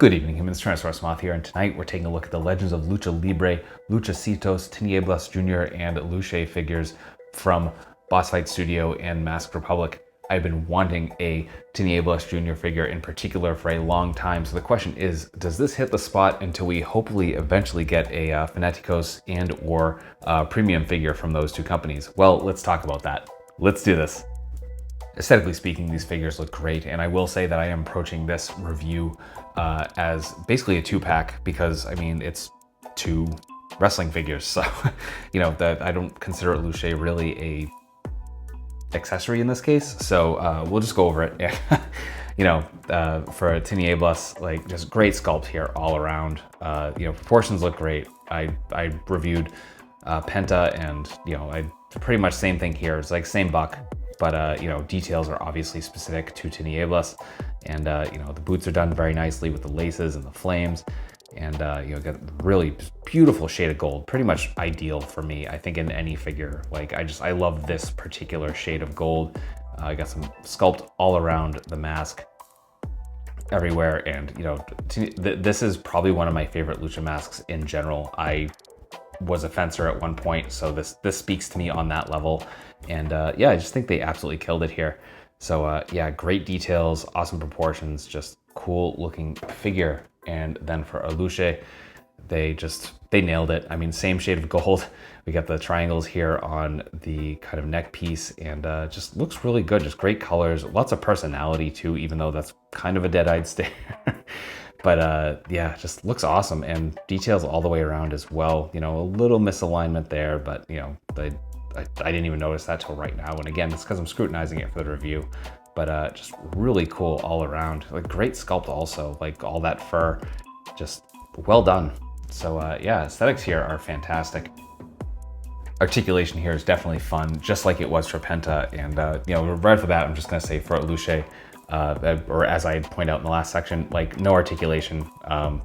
Good evening, humans. Tyrannosaurusmoth here, and tonight we're taking a look at the Legends of Lucha Libre, Luchacitos, Tinieblas Jr., and Alushe figures from Boss Fight Studio and Mask Republic. I've been wanting a Tinieblas Jr. figure in particular for a long time, so the question is, does this hit the spot until we hopefully eventually get a Fanaticos and or premium figure from those two companies? Well, let's talk about that. Let's do this. Aesthetically speaking, these figures look great, and I will say that I am approaching this review as basically a two-pack because, I mean, it's two wrestling figures, so, you know, that I don't consider Alushe really a accessory in this case, so we'll just go over it. You know, for Tinieblas, like, just great sculpt here all around. You know, proportions look great. I reviewed Penta, and, you know, I pretty much same thing here. It's like same buck. But, you know, details are obviously specific to Tinieblas, and, you know, the boots are done very nicely with the laces and the flames, and, you know, got really beautiful shade of gold, pretty much ideal for me, I think, in any figure. Like, I love this particular shade of gold. I got some sculpt all around the mask everywhere, and, you know, this is probably one of my favorite Lucha masks in general. I was a fencer at one point, so this speaks to me on that level, and yeah, I just think they absolutely killed it here. So yeah, great details, awesome proportions, just cool looking figure. And then for Alushe, they nailed it. I mean, same shade of gold. We got the triangles here on the kind of neck piece, and just looks really good. Just great colors, lots of personality too, even though that's kind of a dead-eyed stare. But yeah, just looks awesome, and details all the way around as well. You know, a little misalignment there, but, you know, I didn't even notice that till right now. And again, it's because I'm scrutinizing it for the review. But just really cool all around. Like, great sculpt also, like all that fur, just well done. So yeah, aesthetics here are fantastic. Articulation here is definitely fun, just like it was for Penta. And you know, right off the bat, I'm just gonna say for Alushe, or as I pointed out in the last section, like, no articulation.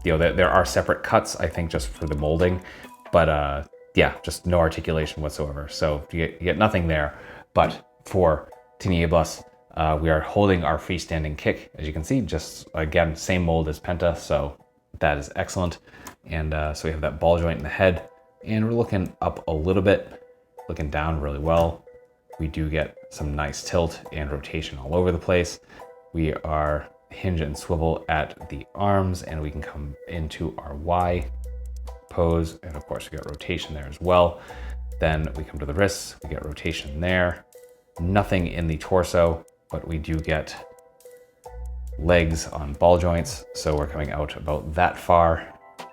You know, there are separate cuts, I think, just for the molding, but yeah, just no articulation whatsoever. So you get nothing there. But for Tinieblas, we are holding our freestanding kick, as you can see, just again, same mold as Penta, so that is excellent. And so we have that ball joint in the head, and we're looking up a little bit, looking down really well. We do get some nice tilt and rotation all over the place. We are hinge and swivel at the arms, and we can come into our Y pose, and of course we got rotation there as well. Then we come to the wrists, we get rotation there. Nothing in the torso, but we do get legs on ball joints, so we're coming out about that far,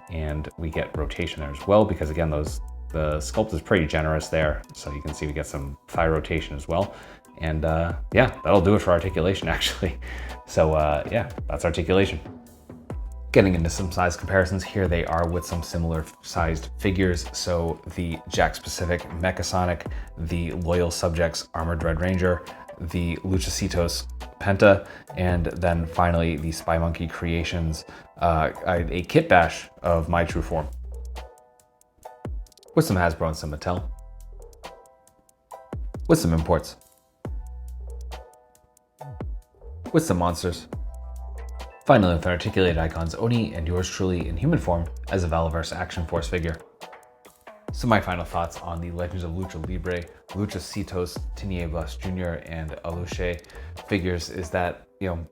and we get rotation there as well, because again, the sculpt is pretty generous there, so you can see we get some thigh rotation as well. And yeah, that'll do it for articulation, actually. So yeah, that's articulation. Getting into some size comparisons, here they are with some similar sized figures. So the Jack Specific Mechasonic, the Loyal Subjects Armored Red Ranger, the Luchacitos Penta, and then finally the Spy Monkey Creations, a kit bash of my true form, with some Hasbro and some Mattel, with some imports, with some monsters. Finally, with articulated icons, Oni and yours truly in human form as a Valaverse Action Force figure. So my final thoughts on the Legends of Lucha Libre, Luchacitos, Tinieblas Jr., and Alushe figures is that, you know,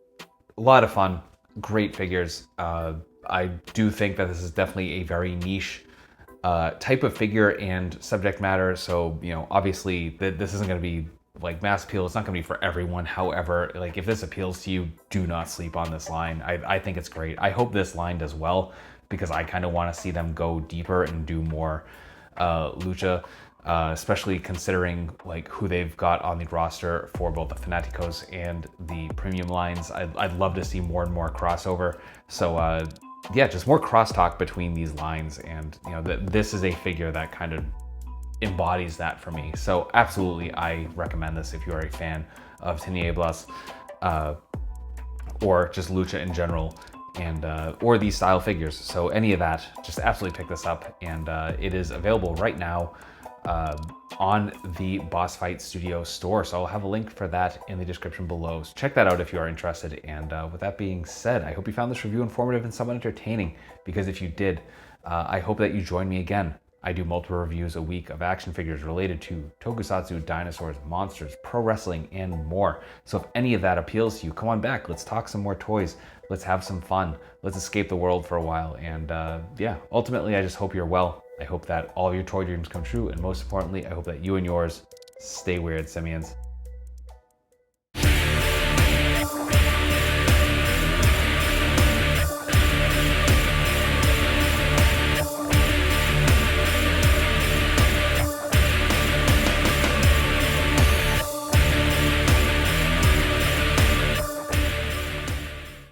a lot of fun, great figures. I do think that this is definitely a very niche type of figure and subject matter. So, you know, obviously this isn't going to be like mass appeal. It's not going to be for everyone. However, like, if this appeals to you, do not sleep on this line. I think it's great. I hope this line does well, because I kind of want to see them go deeper and do more Lucha, especially considering like who they've got on the roster for both the Fanaticos and the premium lines. I'd love to see more and more crossover. So yeah, just more crosstalk between these lines, and, you know, this is a figure that kind of embodies that for me. So absolutely, I recommend this if you are a fan of Tinieblas, or just Lucha in general, and or these style figures. So any of that, just absolutely pick this up, and it is available right now on the Boss Fight Studio store. So I'll have a link for that in the description below. So check that out if you are interested. And with that being said, I hope you found this review informative and somewhat entertaining, because if you did, I hope that you join me again. I do multiple reviews a week of action figures related to tokusatsu, dinosaurs, monsters, pro wrestling, and more. So if any of that appeals to you, come on back. Let's talk some more toys. Let's have some fun. Let's escape the world for a while. And yeah, ultimately, I just hope you're well. I hope that all of your toy dreams come true. And most importantly, I hope that you and yours stay weird, simians.